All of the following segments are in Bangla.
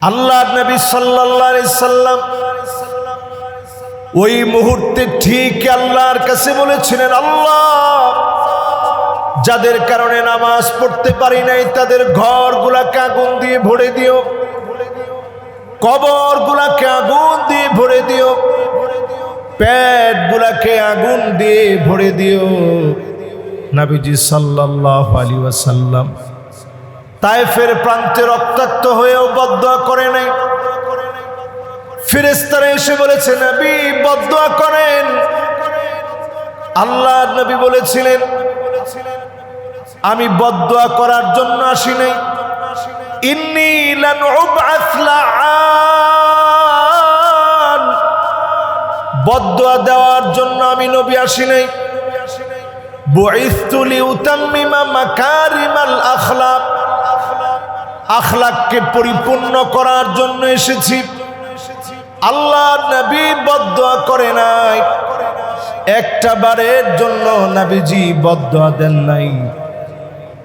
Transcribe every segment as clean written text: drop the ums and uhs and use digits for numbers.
আল্লাহ নবী সাল্লাল্লাহু আলাইহি সাল্লাম ওই মুহূর্তে ঠিক আল্লাহর কাছে বলেছিলেন, আল্লাহ, যাদের কারণে নামাজ পড়তে পারি নাই তাদের ঘরগুলাকে আগুন দিয়ে ভরে দিও, কবরগুলাকে আগুন দিয়ে ভরে দিও, পেটগুলাকে আগুন দিয়ে ভরে দিও। নবীজি সাল্লাল্লাহু আলাইহি ওয়াসাল্লাম তায়েফের প্রান্তে রক্তাক্ত হয়েও বদদুয়া করে নাই। ফেরেশতারা এসে বলেছে, নবী বদদুয়া করেন। আল্লাহর নবী বলেছিলেন, আমি বদদুয়া করার জন্য আসি নাই, ইন্নী লান উবআস লাআন, বদদুয়া দেওয়ার জন্য আমি নবী আসি নাই। বুইসতু লিউতাম্মিমা মাকারিমাল আখলাক, আখলাককে পরিপূর্ণ করার জন্য এসেছি। আল্লাহর নবী বদদুয়া করে নাই, একটা বারের জন্য নবীজি বদদুয়া দেন নাই।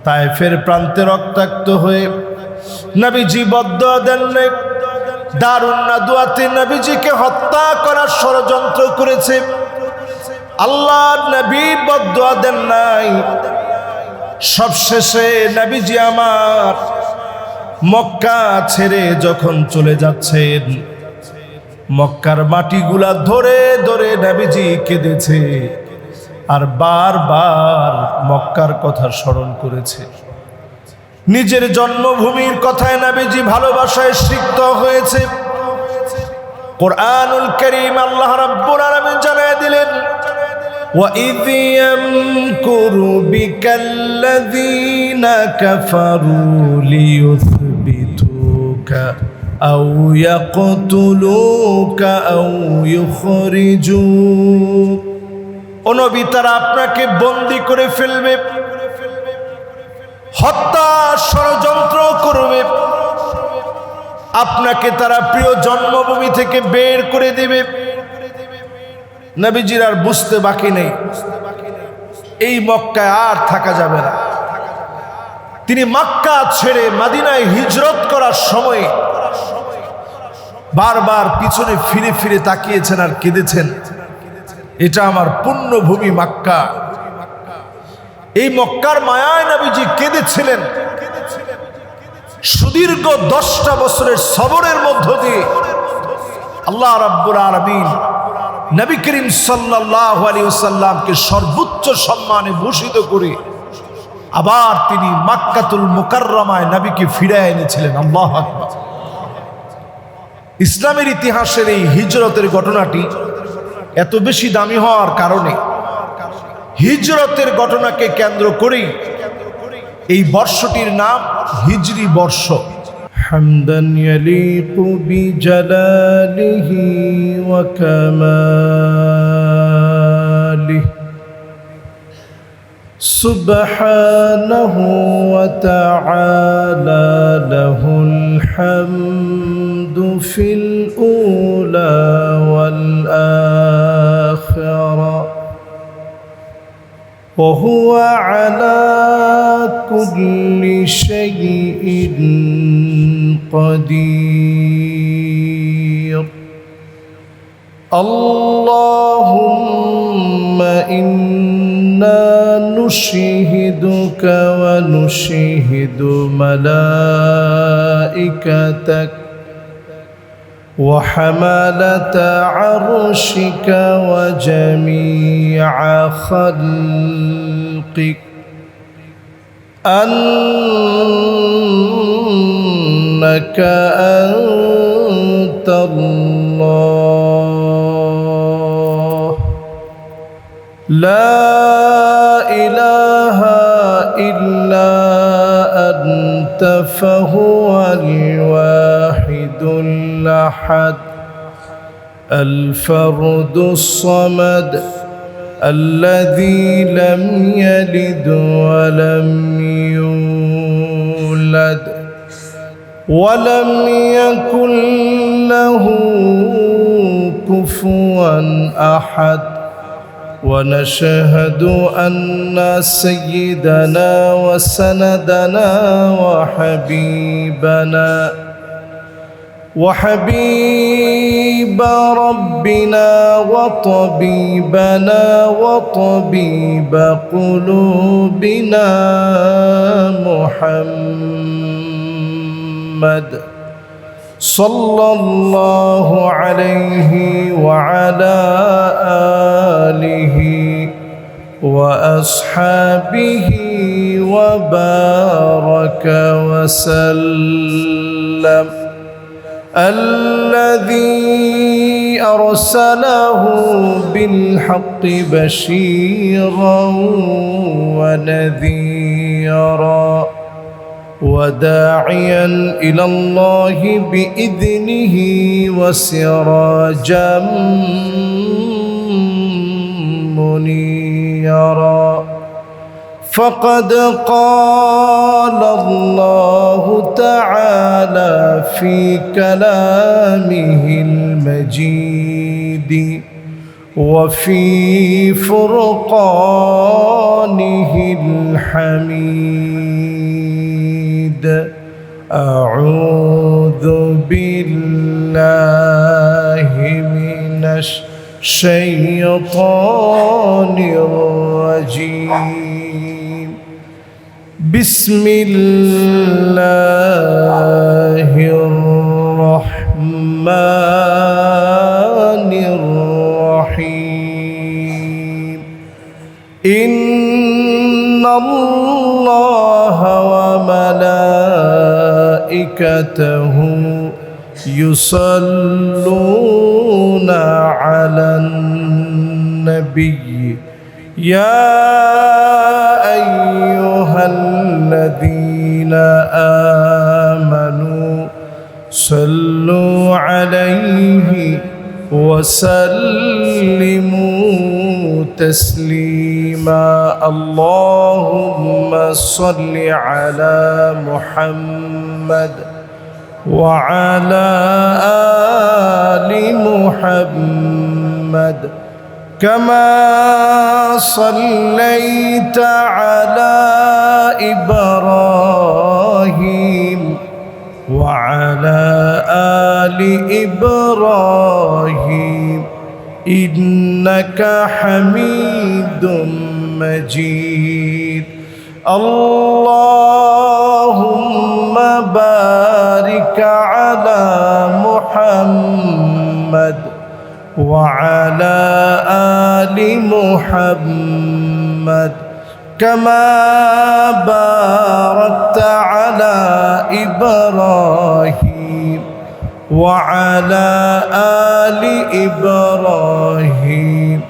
তায়েফের প্রান্তে রক্তাক্ত হয়ে নবীজি বদদুয়া দেন নাই। দারুন নাদওয়াতে নবীজিকে হত্যা করার ষড়যন্ত্র করেছে, আল্লাহর নবী বদদুয়া দেন নাই। সবশেষে নবীজি আমার মক্কা ছেড়ে যখন চলে যাচ্ছেন, মক্কার মাটিগুলা ধরে ধরে নবীজি কেঁদেছে আর বারবার মক্কার কথা স্মরণ করেছে। নিজের জন্মভূমির কথায় নবীজি ভালোবাসায় সিক্ত হয়েছে। কুরআনুল কারীম আল্লাহ রাব্বুল আলামিন জানায় দিলেন, وَإِذْ يَمْكُرُ بِكَ الَّذِينَ كَفَرُوا لِيُثْبِتُوكَ أَوْ يَقْتُلُوكَ أَوْ يُخْرِجُوكَ। ও নবী, তারা আপনাকে বন্দী করে ফেলবে, হত্যা ষড়যন্ত্র করবে, আপনাকে তারা প্রিয় জন্মভূমি থেকে বের করে দিবে। নবীজির আর বুঝতে বাকি নেই, এই মক্কায় আর থাকা যাবে না। তিনি মক্কা ছেড়ে মদিনায় হিজরত করার সময় বারবার পিছনে ফিরে ফিরে তাকিয়েছেন আর কেঁদেছেন, এটা আমার পুণ্যভূমি মক্কা। এই মক্কার মায়ায় নবীজি কেঁদেছিলেন। সুদীর্ঘ 10টা বছরের সবরের মধ্য দিয়ে আল্লাহ রাব্বুল আলামিন নবী করিম সাল্লাল্লাহু আলাইহি ওয়াসাল্লামকে সর্বোচ্চ সম্মানে ভূষিত করে আবার তিনি মক্কাতুল মুকাররমায় নবীকে ফিরিয়ে এনেছিলেন। আল্লাহু আকবার। ইসলামের ইতিহাসের এই হিজরতের ঘটনাটি এত বেশি দামি হওয়ার কারণে হিজরতের ঘটনাকে কেন্দ্র করেই এই বর্ষটির নাম হিজরি বর্ষ। হামদান ইয়ালিকু বিজালালিহি ওয়া কামালিহি সুবহানাহু ওয়া তাআলা লাহুল হামদু ফিল উলা ওয়াল আখিরা وهو على كل شيء قدير اللهم إنا نشهدك ونشهد ملائكتك وحملة عرشك وجميع خلقك أنك أنت الله لا إله إلا أنت فهو الواحد الأحد الفرد الصمد الذي لم يلد ولم يولد ولم يكن له كفوا أحد ونشهد أن سيدنا وسندنا وحبيبنا وحبيب ربنا وطبيبنا وطبيب قلوبنا محمد صلى الله عليه وعلى آله وأصحابه وبارك وسلم الذي أرسله بالحق بشيرا ونذيرا وداعيا إلى الله بإذنه وسراجا منيرا فقد قال الله تعالى في كلامه المجيد وفي فرقانه الحميد أعوذ بالله من الشيطان الرجيم بسم الله الرحمن الرحيم إن الله وملائكته يصلون على النبي يا أيها الذين آمنوا صلوا عليه وسلموا تسليما اللهم صل على محمد وعلى آل محمد كما صليت على إبراهيم وعلى آل إبراهيم إنك حميد مجيد اللهم بارك على محمد وعلى آل محمد كما باركت على إبراهيم وعلى آل إبراهيم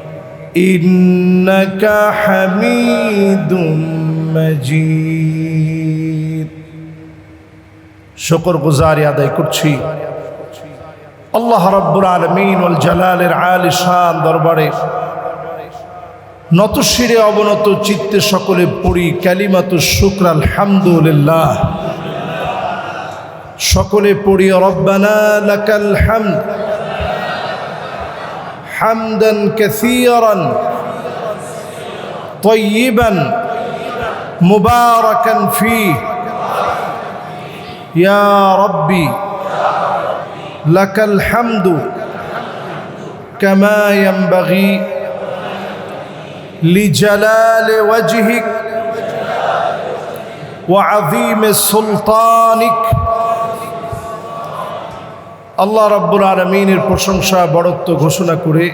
إنك حميد مجيد شكر গুজারি আদায় করছি আল্লাহ রাব্বুল আলামিন ওয়াল জালালের আলী শান দরবারে নত শিরে অবনত চিত্তে সকলে পড়ি কালিমাতুশ শুকর আলহামদুলিল্লাহ সকলে পড়ি রব্বানা লাকাল হামদ হামদান কাসীরান طيبا মুবারাকান ফীহ ইয়া রাব্বি লাকাল হামদু কামা ইয়ানবাগি لجلال وجهك وعظيم سلطانك আল্লাহ রাব্বুল আলামিনের প্রশংসা বড়ত্ব ঘোষণা করে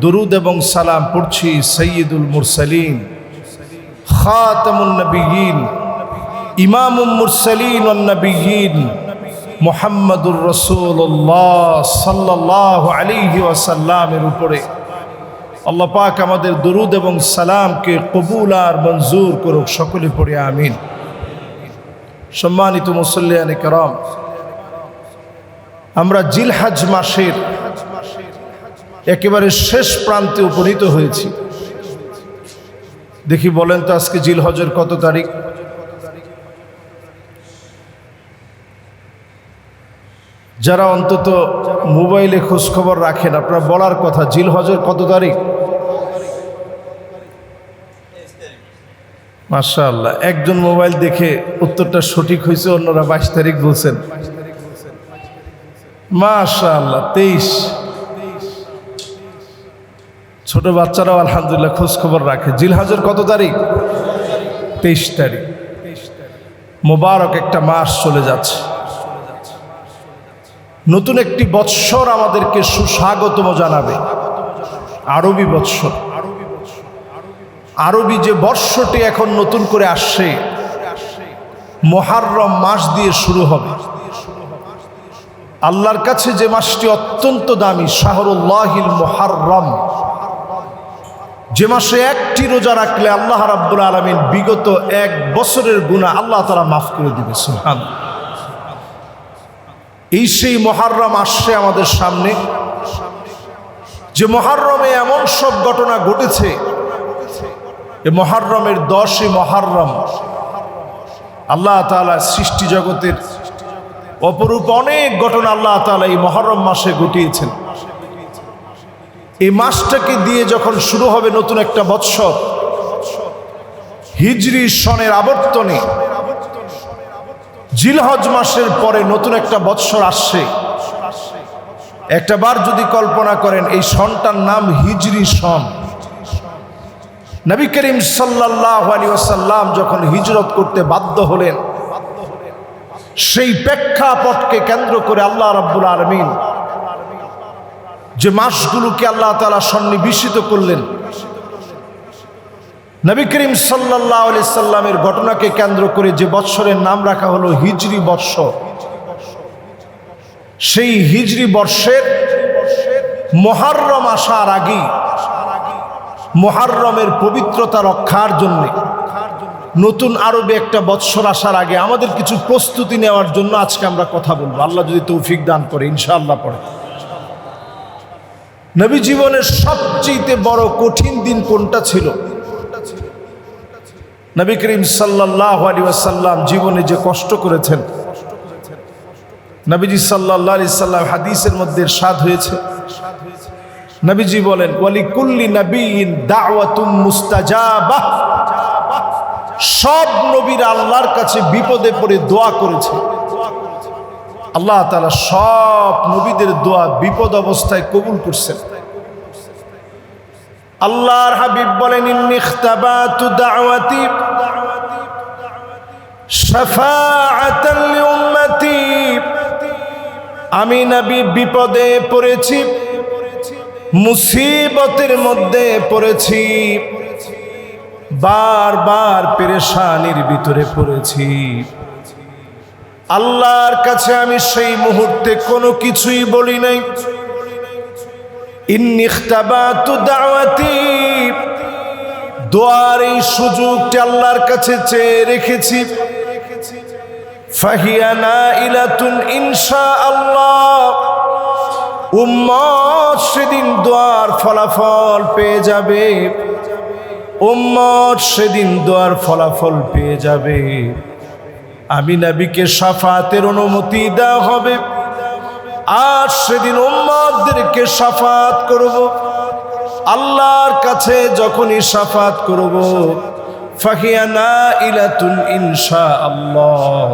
দরুদ এবং সালাম পড়ছি সাইয়্যিদুল মুরসালিন খাতামুন নবিয়্যিন ইমামুল মুরসালিন ওয়ান নবিয়্যিন মুহাম্মাদুর রাসূলুল্লাহ সাল্লাল্লাহু আলাইহি ওয়াসাল্লামের উপরে আল্লাহ পাক আমাদের দরুদ এবং সালামকে কবুল আর মঞ্জুর করুক সকলে পড়ে আমিন সম্মানিত মুসল্লিয়ানে কেরাম আমরা জিলহজ মাসের একেবারে শেষ প্রান্তে উপনীত হয়েছি দেখি বলেন তো আজকে জিলহজের কত তারিখ যারা অন্তত মোবাইলে খোঁজ খবর রাখেন আপনারা বলার কথা জিলহজের কত তারিখ মাশাআল্লাহ একজন মোবাইল দেখে উত্তরটা সঠিক হয়েছে অন্যরা 22 তারিখ বলছেন মাশাআল্লাহ 23। ছোট বাচ্চারাও আলহামদুলিল্লাহ খোঁজ খবর রাখে। জিলহজের কত তারিখ? 23 তারিখ। মোবারক একটা মাস চলে যাচ্ছে। নতুন একটি বৎসর আমাদেরকে সুস্বাগতম জানাবে। আরবি বৎসর, আরবি যে বর্ষটি এখন নতুন করে আসছে, মুহররম মাস দিয়ে শুরু হবে। আল্লাহর কাছে যে মাসটি অত্যন্ত দামি, শাহরুল্লাহিল মুহররম, যে মাসে একটি রোজা রাখলে আল্লাহ রাব্বুল আলামিন বিগত 1 বছরের গুনাহ আল্লাহ তাআলা মাফ করে দিবে। সুবহানাল্লাহ। এই সেই মুহররম আসছে আমাদের সামনে, যে মুহররমে এমন সব ঘটনা ঘটেছে। এই মুহররমের 10ই মুহররম আল্লাহ তাআলা সৃষ্টি জগতের অপরূপ অনেক ঘটনা আল্লাহ তাআলা এই মুহররম মাসে ঘটিয়েছেন। এই মাসটাকে দিয়ে যখন শুরু হবে নতুন একটা বৎসর, হিজরি সনের আবর্তনে জিলহজ মাসের পরে নতুন একটা বৎসর আসছে। একটাবার যদি কল্পনা করেন, এই সনটার নাম হিজরি সন। নবী করিম সাল্লাল্লাহু আলাইহি ওয়াসাল্লাম যখন হিজরত করতে বাধ্য হলেন, সেই প্রেক্ষাপটকে কেন্দ্র করে আল্লাহ রাব্বুল আলামিন যে মাসগুলোকে আল্লাহ তাআলা সন্নিবেশিত করলেন, নবী করিম সাল্লাল্লাহু আলাইহি সাল্লামের ঘটনাকে কেন্দ্র করে যে বৎসরের নাম রাখা হলো হিজরি বর্ষ। সেই হিজরি বর্ষের মুহররম আসার আগে, মুহররমের পবিত্রতা রক্ষার জন্য, নতুন আরবে একটা বৎসর আসার আগে আমাদের কিছু প্রস্তুতি নেওয়ার জন্য আজকে আমরা কথা বলবো, আল্লাহ যদি তৌফিক দান করে ইনশাআল্লাহ। পড়ে নবী জীবনের সবচেয়ে বড় কঠিন দিন কোনটা ছিল? নবী করিম সাল্লাল্লাহু আলাইহি ওয়াসাল্লাম জীবনে যে কষ্ট করেছেন, নবীজি সাল্লাল্লাহু আলাইহি সাল্লাম হাদিসের মধ্যে ইরশাদ হয়েছে, নবীজি বলেন, ওয়ালিকুল্লি নাবিয়িন দাওয়াতুম মুস্তাজাবাহ। সব নবীরা আল্লাহর কাছে বিপদে পড়ে দোয়া করেছে। আল্লাহ তাআলা সব নবীদের দোয়া বিপদ অবস্থায় কবুল করছেন। আল্লাহর হাবিব বলেন, ইন্নী ইখতাবাতু দাওয়াতি শাফাআতান লিউম্মতি। আমি নবী বিপদে পড়েছি, মুসিবতের মধ্যে পড়েছি, বারবার পেরেশানির ভিতরে পড়েছি। আল্লাহর কাছে আমি সেই মুহূর্তে কোনো কিছুই বলি নাই। ইন্নী ইখতাবাতু দাওয়াতি, দোয়ার এই সুযোগটি আল্লাহর কাছে চেয়ে রেখেছি। ফাহিয়া নাইলাতুন ইনশাআল্লাহ। উম্মত সেদিন দোয়ার ফলাফল পেয়ে যাবে, উম্মত সেদিন দোয়ার ফলাফল পেয়ে যাবে। আমি নবীকে শাফাতের অনুমতি দেওয়া হবে, আর সেদিন উম্মতদেরকে শাফাত করব। আল্লাহর কাছে যখনই শাফাত করব, ফাহিয়া নাইলাতুন ইনশাআল্লাহ।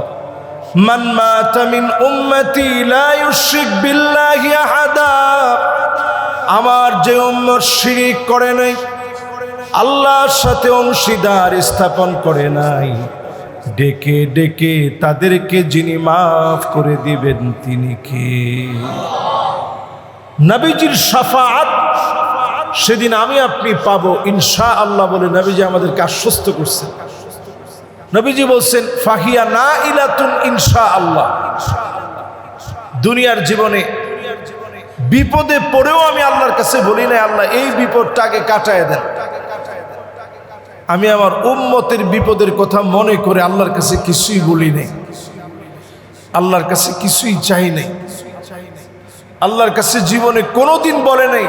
মান মাতা মিন উম্মতি লা ইউশরিক বিল্লাহি আহাদা। আমার যে উম্মত শিরক করে নাই, আল্লাহর সাথে অংশীদার স্থাপন করে নাই, ডেকে ডেকে তাদেরকে যিনি মাফ করে দিবেন তিনি কে? নবীজির শাফাআত সেদিন আমি আপনি পাবো ইনশাআল্লাহ বলে নবীজি আমাদেরকে আশ্বস্ত করছেন। নবীজি বলছেন, ফাহিয়া নাইলাতুন ইনশাআল্লাহ। দুনিয়ার জীবনে বিপদে পড়েও আমি আল্লাহর কাছে বলি না, আল্লাহ এই বিপদটাকে কাটায় দেন। আমি আমার উম্মতের বিপদের কথা মনে করে আল্লাহর কাছে কিছুই বলি নাই, আল্লাহর কাছে কিছুই চাই নাই। আল্লাহর কাছে জীবনে কোনোদিন বলে নাই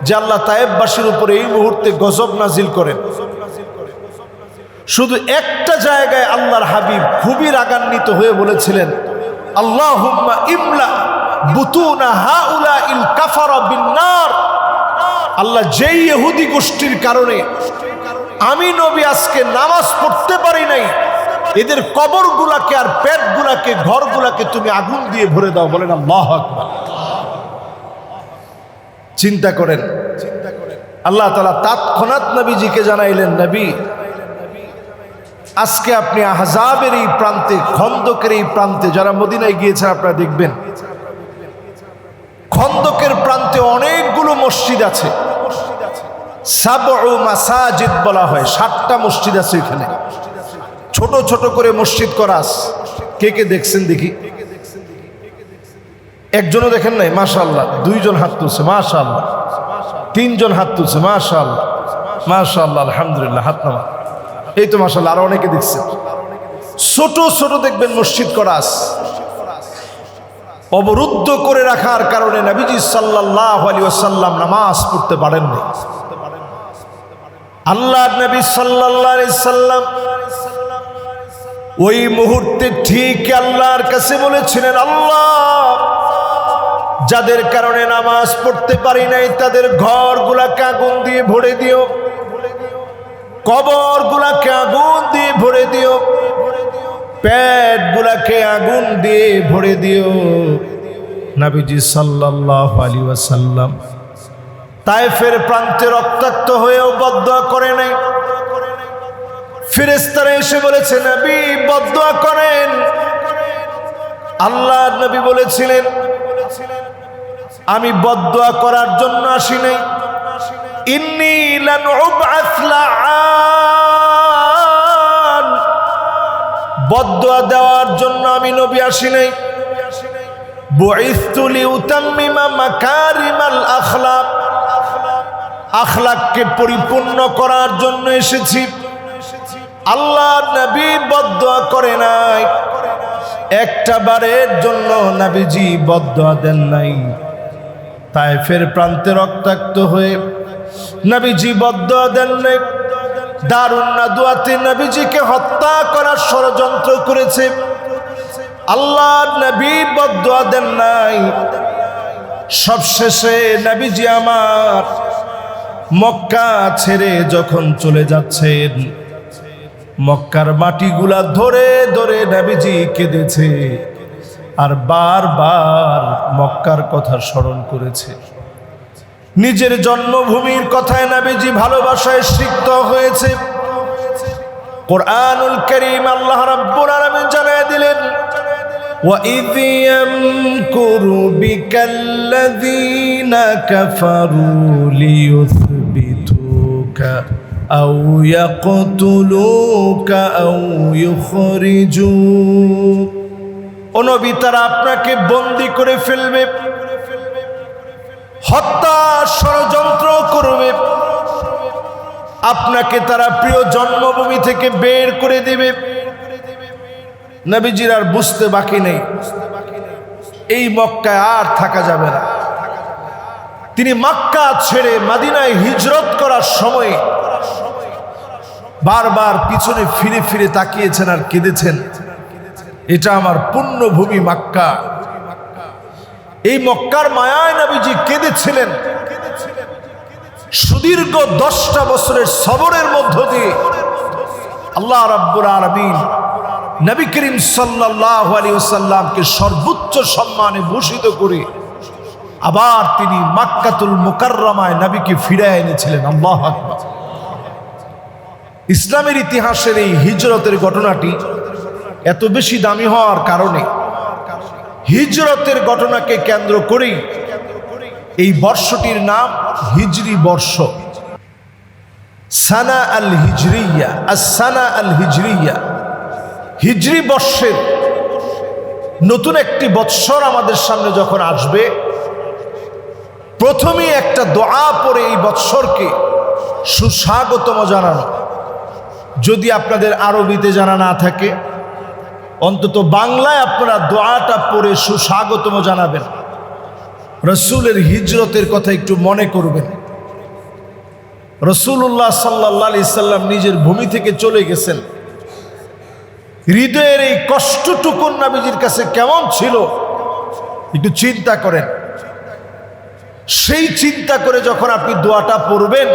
যে আল্লাহ তায়েববাসীর উপরে এই মুহূর্তে গজব নাজিল করেন। শুধু একটা জায়গায় আল্লাহর হাবিব খুবই রাগান্বিত হয়ে বলেছিলেন, আল্লাহুম্মা ইমলা বুতুনা হাউলাইল কাফারা বিন্নার। আল্লাহ, যেই ইহুদি গোষ্ঠীর কারণে আমি নবী আজকে নামাজ পড়তে পারি নাই, এদের কবরগুলাকে আর পেটগুলাকে ঘরগুলাকে তুমি আগুন দিয়ে ভরে দাও। বলেন আল্লাহু আকবার। চিন্তা করেন, আল্লাহ তাআলা তৎক্ষণাৎ নবীজিকে জানাইলেন, নবী আজকে আপনি আহজাবের এই প্রান্তে, খন্দকের এই প্রান্তে, যারা মদিনায় গিয়েছেন আপনারা দেখবেন খন্দকের প্রান্তে অনেকগুলো মসজিদ আছে। সাবউ মাসাজিদ বলা হয়, 7টা মসজিদ আছে এখানে, ছোট ছোট করে মসজিদ করা আছে। কে কে দেখছেন দেখি? একজনও দেখেন নাই? মাশাআল্লাহ। 2 জন হাত তুলছে, মাশাআল্লাহ। 3 জন হাত তুলছে, মাশাআল্লাহ মাশাআল্লাহ, আলহামদুলিল্লাহ, হাত নামা। এই তো মাশাআল্লাহ, আরো অনেকে দেখছেন। ছোট ছোট দেখবেন মসজিদ করা আছে। অবরুদ্ধ করে রাখার কারণে নবীজি সাল্লাল্লাহু আলাইহি ওয়াসাল্লাম নামাজ পড়তে পারেননি। আল্লাহর নবী সাল্লাল্লাহু আলাইহি সাল্লাম ওই মুহূর্তে ঠিক আল্লাহর কাছে বলেছিলেন, আল্লাহ যাদের কারণে নামাজ পড়তে পারি নাই তাদের ঘরগুলাকে আগুন দিয়ে ভরে দিও, কবরগুলাকে আগুন দিয়ে ভরে দিও, পেটগুলাকে আগুন দিয়ে ভরে দিও। নবীজি সাল্লাল্লাহু আলাইহি ওয়াসাল্লাম তায়েফের প্রান্তে রক্তাক্ত হয়েও বদদুয়া করে নাই। ফেরেশতারা এসে বলেছে, নবী বদদুয়া করেন। আল্লাহর নবী বলেছিলেন, আমি বদদুয়া করার জন্য আসি নাই, ইন্নী লান উবআস লাআন, বদদুয়া দেওয়ার জন্য আমি নবী আসি নাই। বুইসতু লিউতাম্মিমা মাকারিমাল আখলাক, আখলাককে পরিপূর্ণ করার জন্য এসেছি। আল্লাহর নবী বদদুয়া করে নাই, একটা বারের জন্য নবীজি বদদুয়া দেন নাই। তায়েফের প্রান্তে রক্তাক্ত হয়ে নবীজি বদদুয়া দেন নাই। দারুন নাদওয়াতে নবীজিকে হত্যা করার ষড়যন্ত্র করেছে, আল্লাহর নবী বদদুয়া দেন নাই। সবশেষে নবীজি আমার মক্কা ছেড়ে যখন চলে যাচ্ছেন, মক্কার মাটিগুলা ধরে ধরে নবীজি কেঁদেছে আর বারবার মক্কার কথা স্মরণ করেছে। নিজের জন্মভূমির কথায় নবীজি ভালোবাসায় সিক্ত হয়েছে। কুরআনুল কারীম আল্লাহ রাব্বুল আলামিন জানায় দিলেন, وَإِذْ يَمْكُرُ بِكَ الَّذِينَ كَفَرُوا لِيُثْبِتُوكَ أَوْ يَقْتُلُوكَ أَوْ يُخْرِجُوكَ। ও নবী, তারা আপনাকে বন্দী করে ফেলবে, হত্যা ষড়যন্ত্র করবে, আপনাকে তারা প্রিয় জন্মভূমি থেকে বের করে দেবে। নবীজির আর বুঝতে বাকি নেই, এই মক্কায় আর থাকা যাবে না। তিনি মক্কা ছেড়ে মদিনায় হিজরত করার সময় বারবার পিছনে ফিরে ফিরে তাকিয়েছেন আর কেঁদেছেন, এটা আমার পুণ্যভূমি মক্কা। এই মক্কার মায়ায় নবীজি কেঁদেছিলেন। সুদীর্ঘ 10টা বছরের সবরের মধ্য দিয়ে আল্লাহ রাব্বুল আলামিন নবী করিম সাল্লাল্লাহু আলাইহি ওয়াসাল্লামকে সর্বোচ্চ সম্মানে ভূষিত করে আবার তিনি মক্কাতুল মুকাররমায় নবীকে ফিরিয়ে এনেছিলেন। আল্লাহু আকবার। ইসলামের ইতিহাসের এই হিজরতের ঘটনাটি এত বেশি দামি হওয়ার কারণে হিজরতের ঘটনাকে কেন্দ্র করেই এই বর্ষটির নাম হিজরি বর্ষ, সানা আল হিজরিয়া। সানা আল হিজরিয়া, হিজরি বর্ষের নতুন একটি বৎসর আমাদের সামনে যখন আসবে, প্রথমেই একটা দোয়া পড়ে এই বৎসরকে সুস্বাগতম জানানো। যদি আপনাদের আরবিতে জানা না থাকে, অন্তত বাংলায় আপনারা দোয়াটা পড়ে সুস্বাগতম জানাবেন। রসুলের হিজরতের কথা একটু মনে করবেন। রসুল্লাহ সাল্লাল্লাহু আলাইহি সাল্লাম নিজের ভূমি থেকে চলে গেছেন। হৃদয়ের এই কষ্টটুকু নবীজির কাছে কেমন ছিল একটু চিন্তা করেন। সেই চিন্তা করে যখন আপনি দোয়াটা পড়বেন,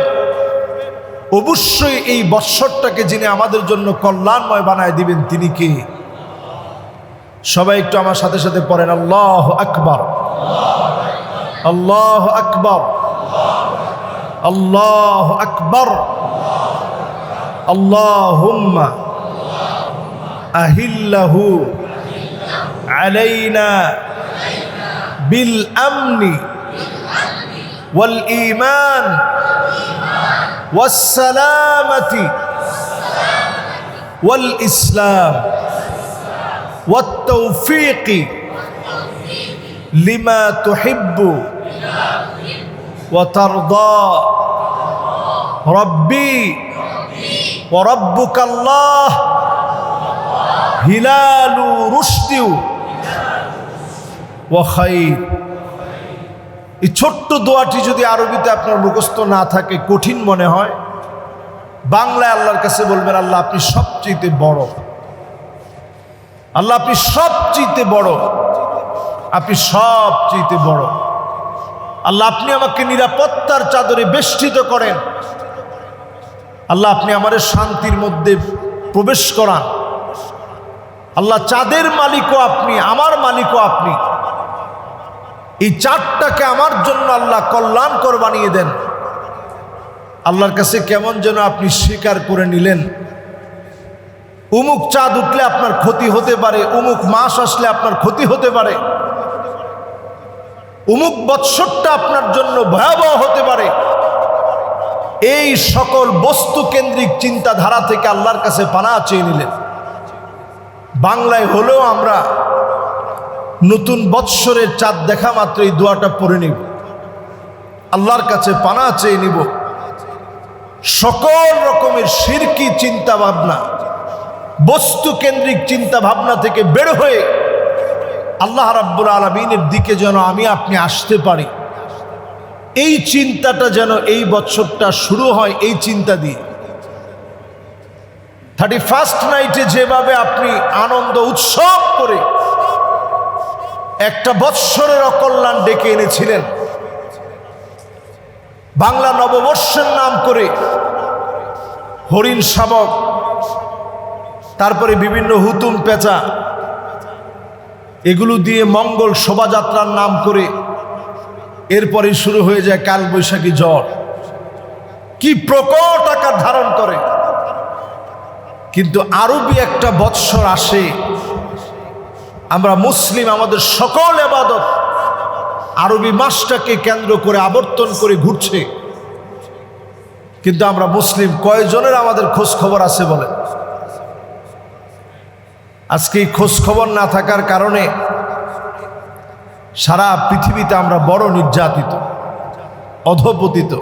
অবশ্যই এই বৎসরটাকে যিনি আমাদের জন্য কল্যাণময় বানায় দিবেন তিনি কে? সবাই একটু আমার সাথে সাথে পড়েন আল্লাহু আকবার, আল্লাহু আকবার, আল্লাহু আকবার। আল্লাহুম্মা আহিল্লাহু আলাইনা বিল আমনি ওয়াল ঈমান ওয়াস সালামাতি ওয়াল ইসলাম ওয়াত তাওফীকি লিমা তুহিব্বু ওয়া তারদা। রব্বি ওয়া রাব্বুকাল্লাহ হিলালু রুশদিউ ওয়া খায়র। এই ছোট্ট দোয়াটি যদি আরবিতে আপনার মুখস্থ না থাকে, কঠিন মনে হয়, বাংলায় আল্লাহর কাছে বলবেন, আল্লাহ আপনি সবচেয়ে বড়, আল্লাহ আপনি সবচেয়ে বড়, আপনি সবচেয়ে বড়। আল্লাহ আপনি আমাকে নিরাপত্তার চাদরে বেষ্টিত করেন। আল্লাহ আপনি আমাদের শান্তির মধ্যে প্রবেশ করান। আল্লাহ চাঁদের মালিকও আপনি, আমার মালিকও আপনি। এই চাঁদটাকে আমার জন্য আল্লাহ কল্যাণকর বানিয়ে দেন। আল্লাহর কাছে কেমন যেন আপনি স্বীকার করে নিলেন, উমুক চাঁদ উঠলে আপনার ক্ষতি হতে পারে, উমুক মাস আসলে আপনার ক্ষতি হতে পারে, উমুক বৎসরটা আপনার জন্য ভয়াবহ হতে পারে। এই সকল বস্তু কেন্দ্রিক চিন্তাধারা থেকে আল্লাহর কাছে পানাহ চেয়ে নিলেন। বাংলায় হলেও আমরা নতুন বৎসরের চাঁদ দেখা মাত্র এই দোয়াটা পড়ে নিব, আল্লাহর কাছে পানাহ চেয়ে নিব। সকল রকমের শিরকি চিন্তা ভাবনা, বস্তু কেন্দ্রিক চিন্তা ভাবনা থেকে বের হয়ে আল্লাহ রাব্বুল আলামিনের দিকে যেন আমি আপনি আসতে পারি। এই চিন্তাটা যেন এই বছরটা শুরু হয় এই চিন্তা দিয়ে। 31st নাইটে যেভাবে আপনি আনন্দ উৎসব করে একটা বৎসরের অকল্যাণ ডেকে এনেছিলেন, বাংলা নববর্ষের নাম করে হরিণ শাবক, তারপরে বিভিন্ন হুতুম পেঁচা, এগুলো দিয়ে মঙ্গল শোভাযাত্রার নাম করে এরপরে শুরু হয়ে যায় কালবৈশাখী ঝড়, কি প্রকট আকার ধারণ করে। কিন্তু আরবি একটা বৎসর আসে, আমরা মুসলিম, আমাদের সকল ইবাদত আরবি মাসটাকে কেন্দ্র করে আবর্তন করে ঘুরছে। কিন্তু আমরা মুসলিম কয়জনের আমাদের খোঁজ খবর আছে বলেন? আজকে এই খোঁজ খবর না থাকার কারণে সারা পৃথিবীতে আমরা বড় নির্যাতিত, অধপতিত।